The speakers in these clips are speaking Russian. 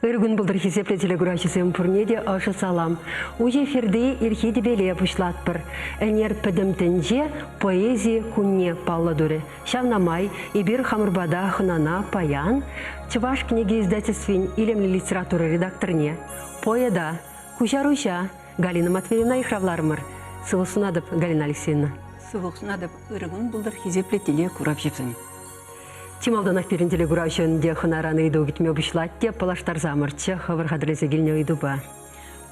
Өргін бұлдыр хизепле телегурачызым пұрнеде ашы салам. Уже эфирде ирхеде беле бұшлатпыр. Әнер пәдімтінже поэзия күнне палладыры. Шавнамай, ибір хамырбада хынана паян, Чуваш книги издательствен илемли литературы редакторне. Поэда, Кушаруша, Галина Матвеевна ихравлармыр. Сывылсунадып, Галина Алексеевна. Сывылсунадып, өргін бұлдыр хизепле телегурачызым. Тималданах перен телегурашын де хынараны иду гитме обышлатте, палаштар замырчы, хавырхадресе гильне иду ба.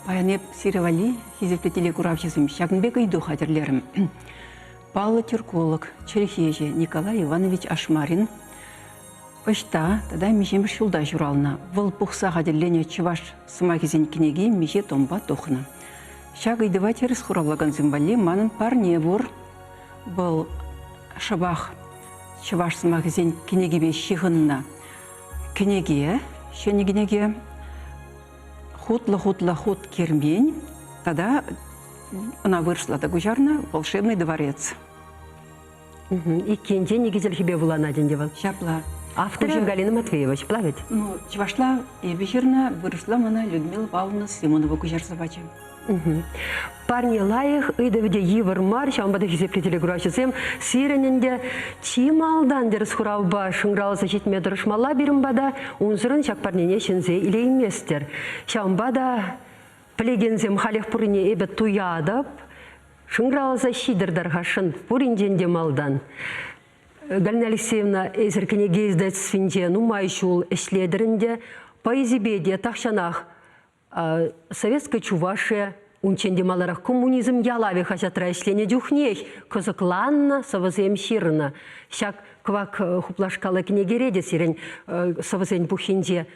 Паянеп сиревали, хизепле телегурашызым, шагнбек иду хадерлерім. Павла Тюрколог, Черехеже, Николай Иванович Ашмарин. Пашта, тогда мишем шулда журална. Выл пухса хадерлене Чуваш самахизен книги, мише томба тохна. Шаг идывать расхуравлаган зимвали, манын парне вор был шабах. Чуваш самахизен книги бе шихынна. Книги, шені книги хут кермень, тогда она выросла до гужарна волшебный дворец. И кенде негизел хибе була наден девал. Шапла. Автор Галина Матвеевич, плавать? Ну, Чувашла и вечерна выросла она Людмила Павловна Симонова Кужарсовача. Парни лайых идовде йывыр мар, шамбада хизепле телегурачызым, сирененде чималдан дерс хуралба шыңралса жетме дұрышмала бірімбада, унзырын шак парнене шынзе илейместер. Шамбада плегензем халех пурыне эбе туядып, шыңралса шидырдарға шын пуринженде малдан. Галина Алексеевна эзіркіне гездет свинже нумайшул эшледірінде поэзибеде тахшанах советская Чувашия унченде маларах коммунизм ялави хачатра эшлене дюхнех козакланна савазем ширна. Шак квак хуплашкала книгереде сирен савазен бухинде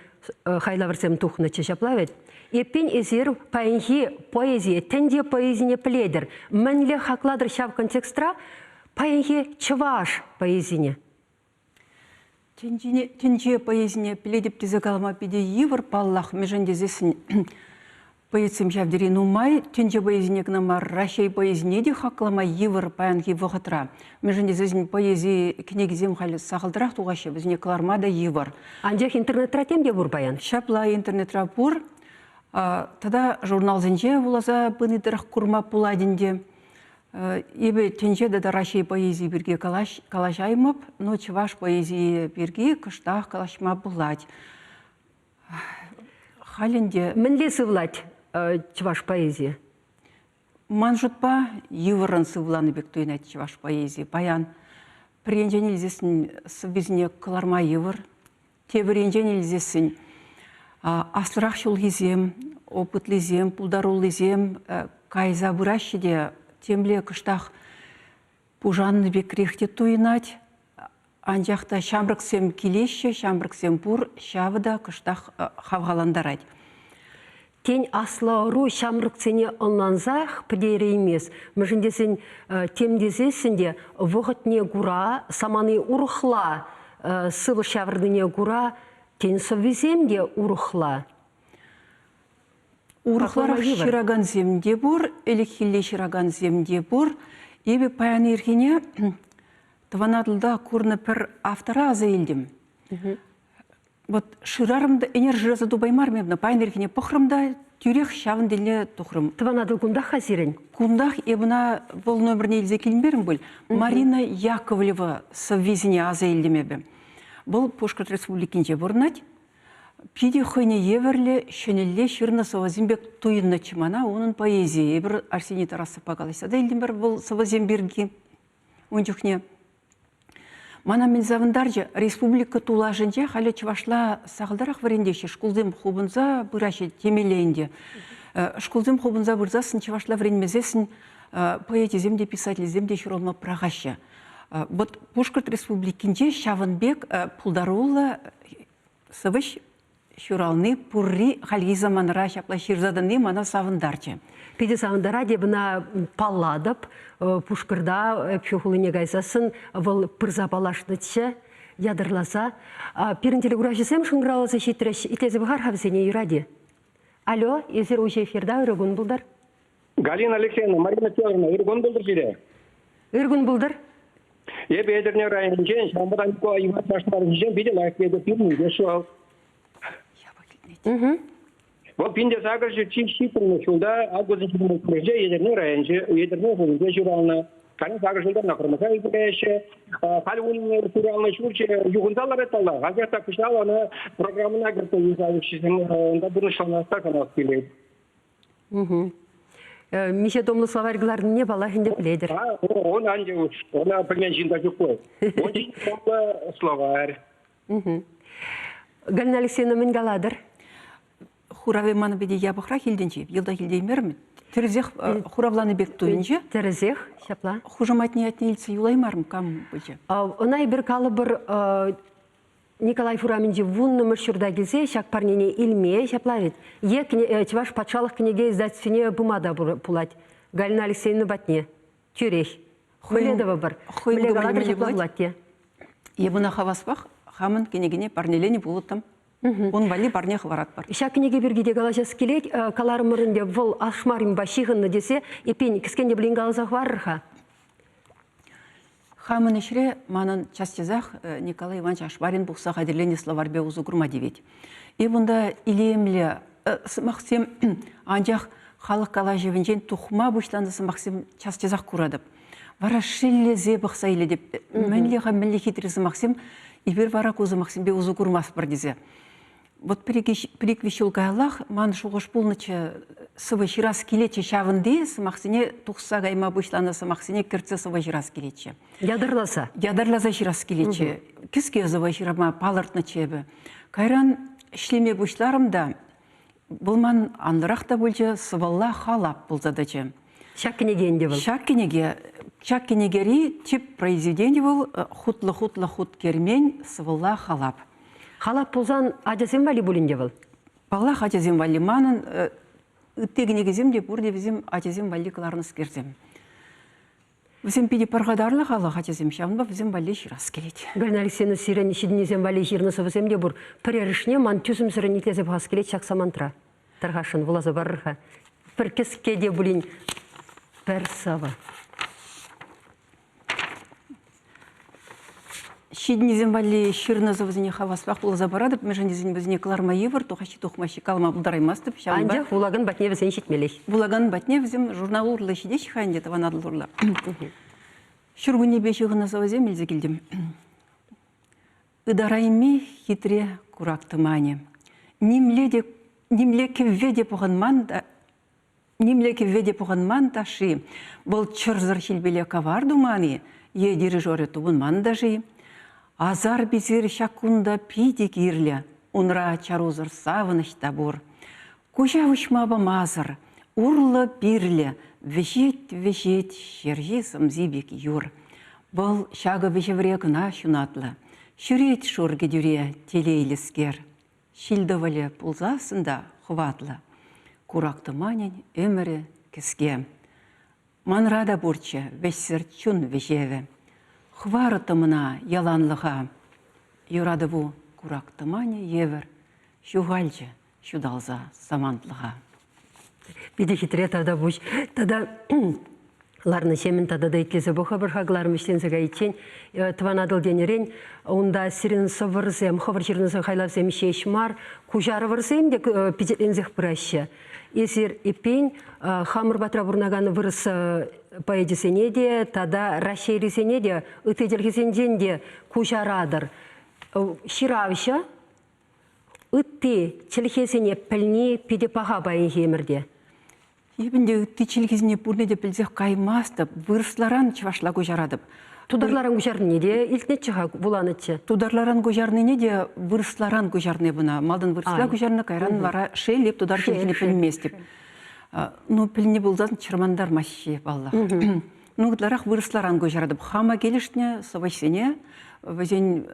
хайлаварсем тухна чешаплавет. Епен эзер паинхи поэзия, тенде поэзине пледер. Mənле хакладыр шав контекстра паинхи Чуваш поэзине. Тенже поэзине пледеп тезагалма пиде йывыр паллах межендезесін поэзим жавдерин умай, тенже поэзине кнамар рашей поэзине де хаклама йывыр паянхи вғытра. Межендезесін поэзии книгизем халі сағылдырақ туғашы, бізіне клармада йывыр. Анжақ интернетра темде бұр баян? Шапла интернетра бұр. Тада журнал зенже бұлаза бұнытырақ курма пуладинде. Ебе тенже да рашей поэзии бірге калашаймып, но Чуваш поэзии бірге кыштақ калашма бұлад. Халінде... Мінле сывлать Чуваш поэзия? Ман жұтпа йывырын сывланы бек тойнайды Чуваш поэзии. Баян пренжен елзесін сывезіне кыларма йывыр, тебіренжен елзесін асырақ шулгизем, опытлизем, пулдарулизем, кайза бұрашыде темле кыштақ пужанны бек рехте туйнать, анжақта шамрыксем келеші, шамрыксем пур, шавыда кыштақ хавғаландарать. Тень аслару шамрыксене онланзақ підері емес. Мүжіндесін темдезесінде вғытне гура, саманы урхла, сывы шавырдыне гура, тень соввеземде урхла. Урхлар шираган земде бур, элехилле шираган земде бур. Ебе паян ергене тванадылда курны пір автора аза елдім. Вот ширарымда энержиза дубаймар мебна паян ергене пұқрымда тюрех шавын деле тұқрым. Тванадыл кундах хазирен? Кундах ебна бұл номерне елзе келінберім бұл. Марина Яковлева соввезіне аза елдемебе. Бұл Пушкарт Республикинже бұрнать. Пиде хойне еверле, шөнелле шырна савазимбек туйынна чымана, оның поэзия. Ебір Арсений Тарасов пағалайса. Да елден бұл савазимберге. Он жүхне. Мана мен завындаржы республика тулажынже, халі Чувашла сағылдарақ варендеші, шкулзем хубынза бұрашы темелейінде. Шкулзем хубынза бұрзасын Чувашла варенмезесін поэтиземде, писательземде шыролма прағашы. Вот Пушкарт Республикинже Шавынбек пулдарула сывыш шуралны пурри халги заманра шапла ширзаданы мана савындарчы. Пиде савындара дебна палладып, пушкырда пшухулыне гайсасын выл пырза палашнычы ядырласа. Пирintele гурашысем шыңгыраласа шитреш итезе бұхар хавсене юради. Алло, езер уже эфирда үргін бұлдар? Галина Алексеевна, Марина Федоровна, үргін бұлдар жире? Үргін бұлдар? Бедерне район жен, шамбадан ко Иван Сашмаров жен, биде лайк беде пирни, дешуал. Вот пинде сагржи чипшипрны шулда, агузын чипрны курже, едерне район же, едерне хулынде журална. Кани сагржылдар нақырмаса избеше, халюн туралны шурче, югундалар эталла. Газета пишала, она программына герта юзавышысың, да бұрышална стакана спилейд. Мише домлы словарьгларын не бала хинде пледер. Он анде уж, она поменьше даже кой. Очень много словарь. Галина Алексеевна Мингаладыр. Хураве маны беде ябықра хилденче, елда хилдеймермін. Терезех хуравланы бек туйынче. Терезех, шапла. Хужаматне атнелцы юлаймарым кам бөче. Онай бір калы бір Николай Фураминji вунны мұршырда келсе, шак парнене илме, шаплавит. Чеваш патшалық книге издательствене бумада пулать. Галина Алексеевна батне. Тюрех. Хуледова бір. Хулегаладыр шаплавлатте. Ебына хаваспах, хамын кенегене парнелене булытым. Он вали парне хварат бар. Шак книге бергиде галашас келет, каларымырынде выл ашмарим башиғынны десе, епен кіскенде білін галазақ варырха. Хамын ішре манын частезах Николай Иванович Ашварин бұқса қадірлене словарбе ұзы күрма девет. И бұнда илемлі сымақсем анжақ халық кала жевінжен тұқма бұшланды сымақсем частезах күрадып. Вара шилле зе бұқса иле деп, мәнлеға мәнле хитрі сымақсем, ибір вара көзі мақсембе ұзы күрмас бір дезе. Вот приквещулка Аллах, ман шуғыш пулнычы сывы жирас келече шавынды, сымақсене тұқса ғайма бұшланы сымақсене кіртсе сывы жирас келече. Ядырласа? Ядырласа жирас келече. Кіске зывы жирама палыртны чебі. Кайран ішлеме бұшларымда, бұл ман андырақ та бөлче сывалла халап бұлзадычы. Шаккенегенде бұл? Шаккенегери тип произведение бұл хутлы-хутлы-хут кермен сывалла халап. Халап пулзан ажасен вали булинде был? Палах ажасен вали манын үттегіне кезем деп бұрде бізім ажасен вали кыларыныз керзем. Бізім пиде парғадарлы қалақ ажасен шамба бізім вали жирас келет. Галина Алексеевна сирен шидінезен вали жирнысы бізем де бұр пірерішне ман түзім сірін етезіп ғас келет шақса мантра. Тарғашын вылазы барырға. Бір кеске де бұлин бір сава. Шиднезен вали ширназы візіне хаваспақ бұл забарадып, меженезен візіне кыларма евір, тұқаши тұқмаши калма бұлдараймастып. Анде булагын батне візен шетмелей. Булагын батне візем журнал ұрлы шидеш ханде таван адыл ұрлы. Шүргіне беші ғыназы візем елзе келдім. Ыдарайме хитре куракты мане. Немле кевведе пұғын ман таши. Бұл чырзыр шелбеле кавар думаны, е дирижоры тубын ман дажи. Азар безер шакунда пиде кирле, унра чарузыр савыныш табур. Кужа ұшмаба мазыр, урлы бирле, вешет, шержи сымзибек юр. Бұл шағы вешеврегіна шунатлы, шүрет шурге дүре телейліскер. Шилдывылы пулзасында хватлы, курақты манен өмірі кіске. Манрада бурчы, вешсір чун вешеві. Хвары тымына яланлыға, юрады бұ курақты мане евір, шуғалжы, шудалза самантлыға. Биде хитре тада бұш. Тада ларны шемін тада да итлесе бұға бір хағыларым ішленсіға итчен. Тван адыл денерен, онда сирен сывырзем, хавыр жернізі хайлавзем шешмар, кужары вырзем де пизетлензіх біраші. Есер ипен хамыр батра бұрнағаны вырыс поэдисене де, тада рашерисене де, үттеделгізенден де кужарадыр. Ширавыша, үтте чілхесене піліне пиде паға байын хемірде. Ебінде үтте чілхесене бұрне де білзек қаймастып, вырысларан чывашла кужарадып. Тударларан кужарны де, илтне чыға буланычы. Тударларан кужарны не де, вырысларан кужарны бұна. Малдан вырысла кужарны кайран вара шейлеп, тудар чілхесене пілместіп. Ну, піліне бұлдан чырмандар маще балла. Ну, ғыдларақ вырысларан кужарадып. Хама келішіне, савайсене, вазен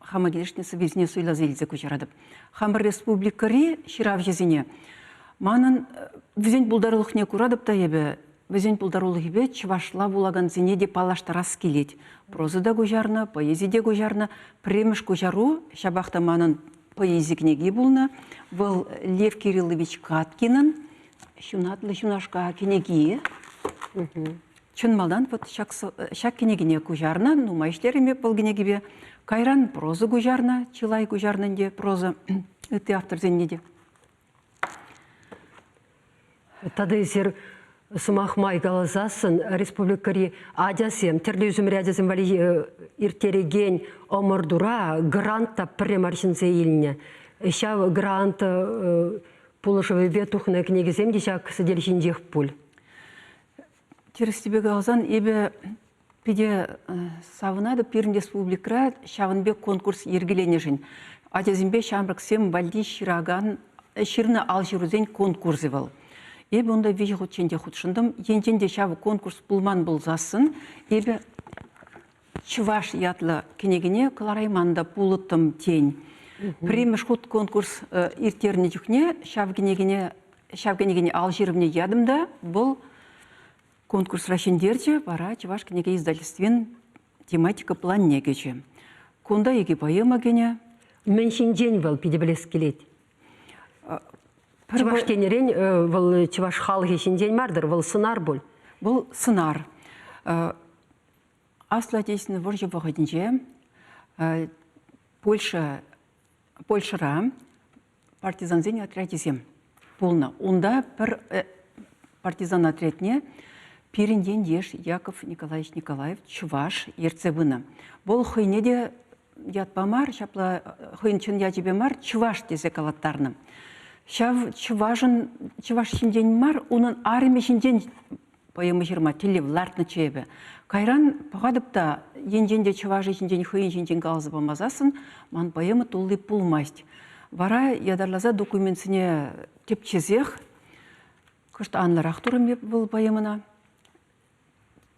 хамагелешнесі везіне сөйлаз елзе көчарадып. Хамыр республикари ширав жезіне. Манын візен бұлдарылық не күрадып та ебі, візен бұлдарылық ебе чывашла булаган зене де палаштарас келет. Прозада көжарны, поэзияде көжарны, премеш көжару, шабақта манын поэзия книги булна, был Лев Кириллович Каткинын, шунатлы шунашка книги. Чын малдан вот шак книгине көжарны, нумайштеріме бұл книгибе, кайран проза көжарны, чылай көжарнынде проза, өте автор зеннеде. Тады сер сумахмай галазасын республикари адясем, терлі үзімір адясем вали иртереген омырдура гранта премаршинзе иліне. Шав грант пулышывы ветухны книгізем дешак саделшіндех пуль. Терес тебе галазан ебе пиде савынады пирін республикра шавынбек конкурс ергеленежін. Адязембе шамрыксем валди шираган ширны ал жүрузен конкурсы был. Ебі онда вежі құтченде құтшындым, енченде шавы конкурс бұлман бұлзасын, ебі чываш ятлы кенегіне Кларайманда пулыттым тень. Премеш құт конкурс иртеріне жүхне, шав кенегіне ал жерімне ядымда, бұл конкурс рашендерче, бара чываш кенеге издательствен тематика план негече. Конда еге поэма гене. Меншін день был пидеблес келет. Чываш тенерен, был чываш халғы день мардыр, был сынар бұл. Бұл сынар. Асла дейсіні вұржы вағыдынже Польшыра партизанзен отрядезем болна. Онда бір партизан отрядне Пирінден деш Яков Николаевич Николаев чываш ерцебіні. Бұл хойнеде ятпамар, шапла хойнчын ятебемар чываш дезе калаттарны. Шав чываш шинден мар, onun арыме шинден поемы жирма телев лартны чебе. Кайран пағадыпта енженде чыважы шинден хойын шинден қалзы болмазасын, ман поемы толы пулмасть. Вара ядарлаза документсіне тепчезех, күшті анларақ тұрым бұл поемына.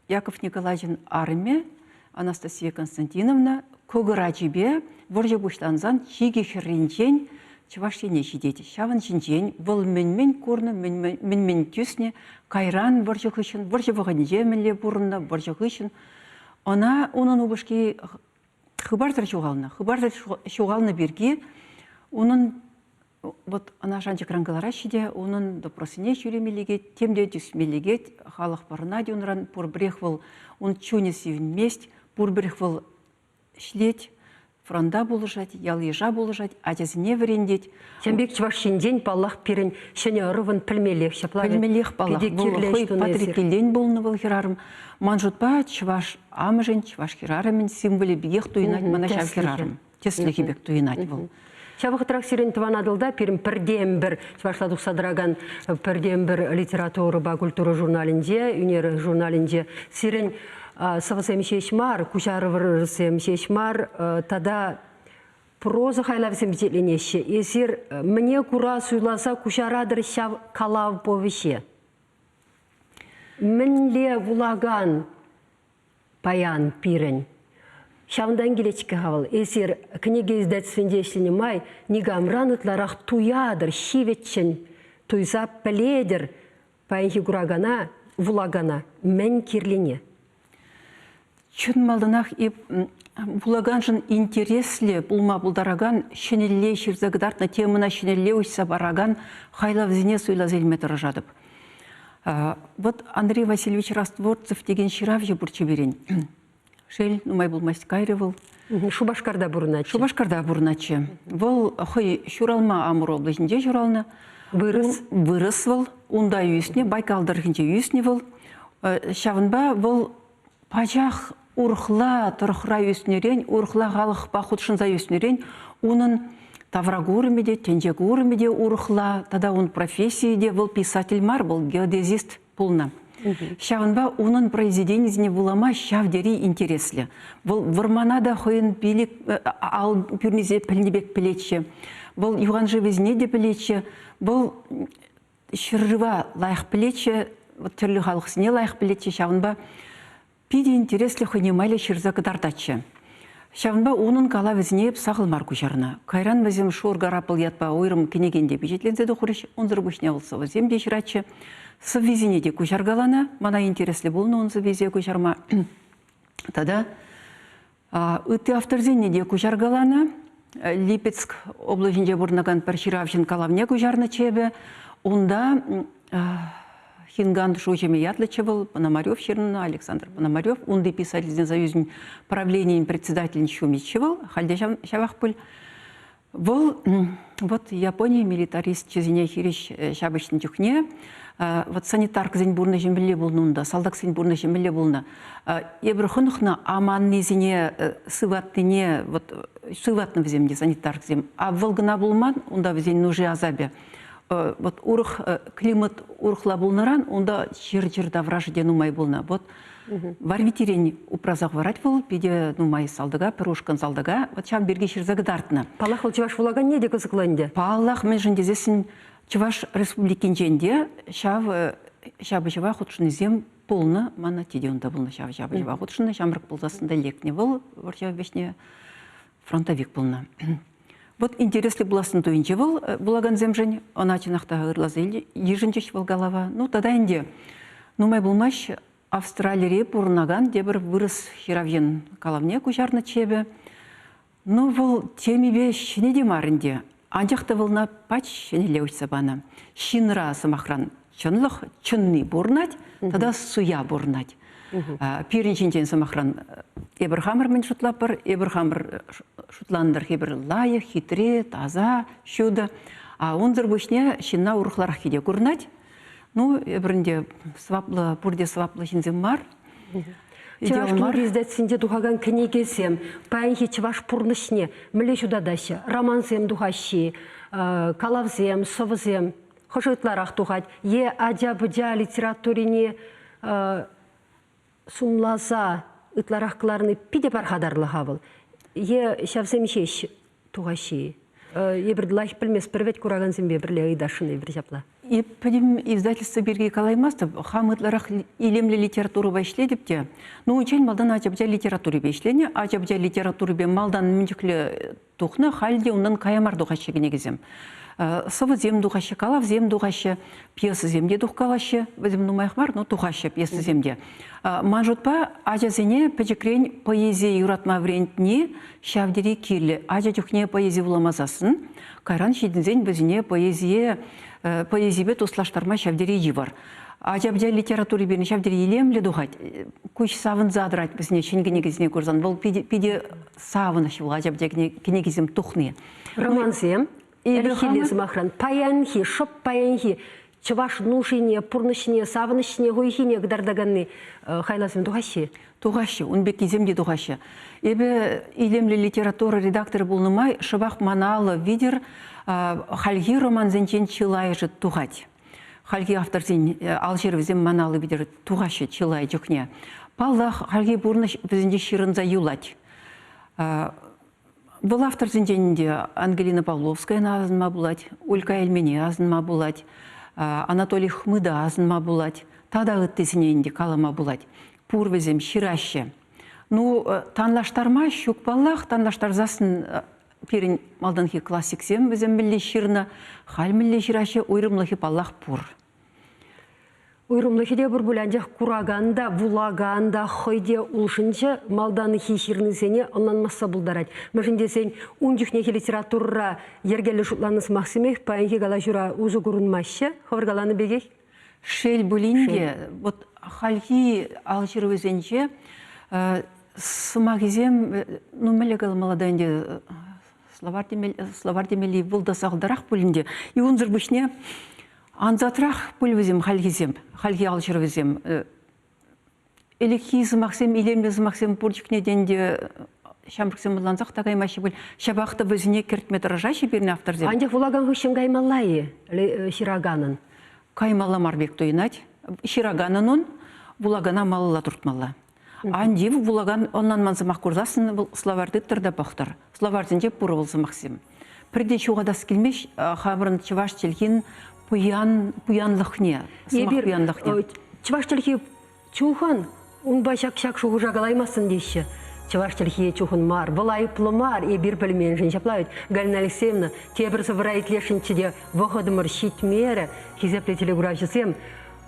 Яков Николаевич арыме, Анастасия Константиновна, көгіра жебе, вұржы бұштанзан чиге херренчен, чывашене жидеті. Шавын жинжен, бұл мен көрні, мен түсіне, кайран вұржы ғышын, вұржы вағынже мінле бұрынна, вұржы ғышын. Она, оның ұбышке хыбардар шуғалны берге, оның вот ана жанчы крангалара шиде, onun допросыне жүремелеге, темде түсмелеге, халық барына дюнран, пұрбірех был, он чөнесі вместе, пұрбірех был шлет, фронда болыжать, ялыжа болыжать, адязіне вірендет. Сенбек чвашшин паллах пирен, шене ұрывын пілмелех, шаплары. Пілмелех паллах, бұл хой патрикелен болны был херарым. Манжутпа чваш амыжын, чваш херарымын символі бігех туйнать, мана шав херарым. Теслі хебек туйнать был. Шабықытырақ сирен тыванадылда перім пірден бір, швашладық садыраган пірден бір литературы ба культура журналінде, үнер журналінде сирен савысем шешмар, кушарывырсем шешмар, тада проза хайлавсем бітеленеші. Есір мне кура суйласа кушарадыр шав калав повеше. Мінле вулаган паян пирен. Шавындан келечке хавал. Эсер книге издательственде май, нигамранытларақ туядыр, шиветчен, туйса піледір, паянхи курагана, вулагана, мен кирлине. Чын малдынақ еп булаганжын интересле булма булдараган, шенелле шерзагдартна темына шенелле ойса бараган, хайлав зіне суйла зелметр жадып. Вот Андрей Васильевич Растворцев деген ширав жебурчы берен. Шел, нумай булмасть кайрывал. Шубашкарда бурначы. Шубашкарда бурначы. Вол хой шуралма Амур областінде журалны. Вырыс вол, унда юсне, Байкалдырхынче юсне вол. Шавынба вол пачах урхла тұрхра юснерен, урхла ғалық бақытшынза юснерен, унын таврагурымеде, тенжегурымеде урхла, тада он профессияде вол писатель мар, вол геодезист пулна. Шавынба унын произведенизіне вулама шавдери интереслі. Вол варманада хойын билік ал пюрнизе пілнебек пілетші. Вол юғанжы везіне де пілетші. Вол шырыва лайық пілетші, түрлі халықсіне лайық пілетші шавынба. Пиде интереслі хойнемайлі шырза кыдардатшы. Шавынба onun кала візінеп сағылмар күшарына. Кайран візім шор гарапыл ятпа ойрым кенегенде бежетлензеді құрыш, онзыр бүшне олсы візем де жиратшы. Сып визине де күшаргалана, мана интереслі болны онсы визе күшарма. Тада үтті авторзенне де күшаргалана, Липецк облачынже бұрнаган Парширавшин калавне күшарны чебе, онда Хинган шучами ятлычевал, Пономарев Щерна, Александр Пономарев, он писательный союзный правлением председатель Шумичевал, хальде шавахпуль. Вот Япония милитарист чезине хириш шабышын тюхне, вот санитарк зень бурна жембеле болнунда, солдат зень бурна жембеле болна. Ебрахунухна аманны зене сыватныне, вот сыватны в земде санитарк зем, а волгана булман, онда в зень нужи азабе. Вот урх климат урхла булнаран, онда чир-чирда вражде нумай булна. Вот варвитерень упразах варать был, пиде нумай салдага, пирушкан салдага, вот чам берги ширзагдартна. Палах ол чеваш вулаган неде кызыкланде? Палах мен жендезесін чеваш республикин женде, шабы жева худшыны зем полны, мана тиде онда булна шабы жева худшыны, шамрык булзасында лекне был, варча вешне фронтовик булна. Вот интересный буласын туинче был, булаган земжень, она чинахта ырлазели, ежинчеш был голова. Ну, тогда инде, нумай булмаш, Австралия бурнаган, дебір вырыс хиравен калавне кушарны чебе. Ну, был теми вещь не демарынде. Анжақта волна пач шенеле сабана. Шинра самахран чынлық, чынны бурнать, тогда суя бурнать. Пиринчинчен самахран Эбрхамр мен шутлапыр, Эбрхамр шутландыр хебір лайы, хитре, таза, шуда. А онзыр бөшне шинна урықлар хиде көрнать. Ну, Эбрінде сваплы, пурде сваплы шинзем бар. Чеваш туриздетсінде духаган кенегесем, паянхи чеваш пурнышне, міле жудадаща, романсем духащи, калавзем, совзем, хошытларах тухать, е адя-быдя литературине сумлаза ытларахкларны пиде бархадарлы хавыл. Е шавзем шеш тухащи. Ебір лайх білмес бірвет кураган зембе бірле ыдашыны бір жапла. И подим издательство Бергей Калаймастов, хамытларах илемле литературу байшледіпте. Ну, учень малдан ачабжа литературы бейшлене, ачабжа литературы бе малдан мүнчіклі тухна, халде ондан каямар дұғашы генегізем. Сывы зем дұғашы, калав зем дұғашы, пьесы земде дұғкалашы, візім нумайық бар, но тухашы пьесы земде. Манжутпа ажазене пәжікрен поэзия юратма врентне шавдери кирлі. Ажа жүхне поэзия вуламазасын, кайран шедінзен бізіне поэзия туслаштарма шавдери живар. Ажабжа литературы беріне шавдери елемлі дұғат. Күш савын задрать бізіне шенгенегізіне көрзан. Бұл пиде савын ашыл ажабжа кенегізім тұхны. Романсем, элихилизм охран, паянхи, шоп паянхи, чеваш нушине, пурнышине, савынышине, гуихине, гдардаганны хайласым дұғашы. Дұғашы, он бек кеземде дұғашы. Эбі илемлі литература редакторы болнымай, шыбақ маналы видер халги роман зенчен чилайжы туғать. Халги авторзен алжир візем маналы видер туғашы чилай жүхне. Паллах халги бурныш візінде ширынза юлать. Был авторзен женінде Ангелина Павловская азынма булать, Ольга Эльмене азынма булать, Анатолий Хмыда азынма булать, тада ыттесіненде калама булать. Пур візем шираще. Ну, танлаштарма шук паллах, танлаштар засын перін малданхи классиксем візем білі ширна, хал білі шираще ойрымлахи паллах пур. Ойрымлахи де бір бүләнжақ кураганда, вулаганда, хойде улшынчы малданхи ширнысене оннан масса бұлдарад. Мәжінде сен унжықнехи литература ергелі шутланыс мақсимех, паянхи гала жүра ұзы көрінмашы, ховыргаланы бегек? Шел бұлінде, вот халхи алжир өзенче, сымағызем, ну, мәлегал молодайынде словар демели вылдасағылдарақ бұлінде. И он зірбішне анзатрах пульвізем халхизем, халхи алжир өзем. Элекхи зымақсем, илемлі зымақсем бұрчықне денде шамрықсем ұланзақ тағаймашы бұл. Шабақты өзіне кертметражашы беріне авторзем. Андек вулаган хүшін қаймалайы шираганын? Каймалла марбек тойынат. Шираганын вулагана малыла тұртмалла. Андив вулаган оннан манзымақ көрзасын бұл словарды тұрда бақтыр. Словардынде пұры болсы мақсим. Бірде чуғадас келмеш, қабырын чываш челген пуянлықне, сымақ пуянлықне. Чываш челге чуған, ұнбай шак-шак шуғы жағалаймасын дейші. Чаваш телхие чухун мар, валай пломар и бир пельменжин шаплают. Галина Алексеевна, тебір собирает лешінчеде выходымыр щитмері, хизеплетелі гурачысем.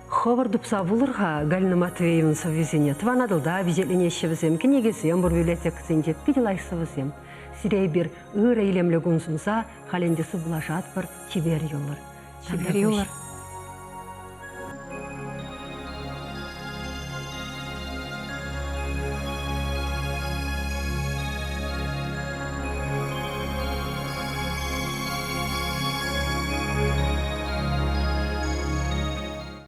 Ховар дупса вулырға Галина Матвеевна совезене. Тванадылда визетленеші візем, кенегесем бұр библиотекасынде педелайсы візем. Сирей бір ұры илемлі күнсунса, халендесі бұлашат бір чебер юлыр. Чебер юлыр.